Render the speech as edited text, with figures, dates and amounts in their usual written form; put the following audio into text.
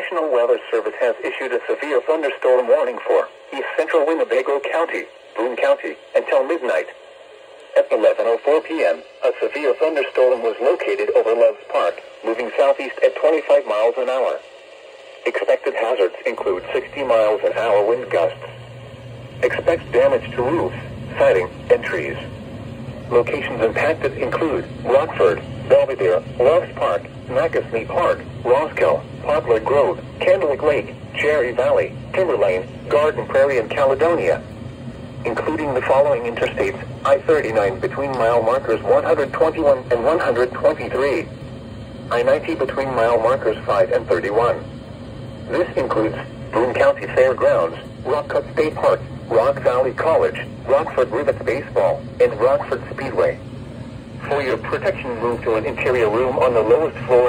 National Weather Service has issued a severe thunderstorm warning for East Central Winnebago County, Boone County, until midnight. At 11:04 p.m., a severe thunderstorm was located over Loves Park, moving southeast at 25 miles an hour. Expected hazards include 60 miles an hour wind gusts. Expect damage to roofs, siding, and trees. Locations impacted include Rockford, Belvedere, Loves Park, Nakasne Park, Roscoe, Poplar Grove, Candlewick Lake, Cherry Valley, Timberlane, Garden Prairie, and Caledonia, including the following interstates: I-39 between mile markers 121 and 123, I-90 between mile markers 5 and 31. This includes Boone County Fairgrounds, Rock-Cut State Park, Rock Valley College, Rockford Rivets Baseball, and Rockford Speedway. For your protection, move to an interior room on the lowest floor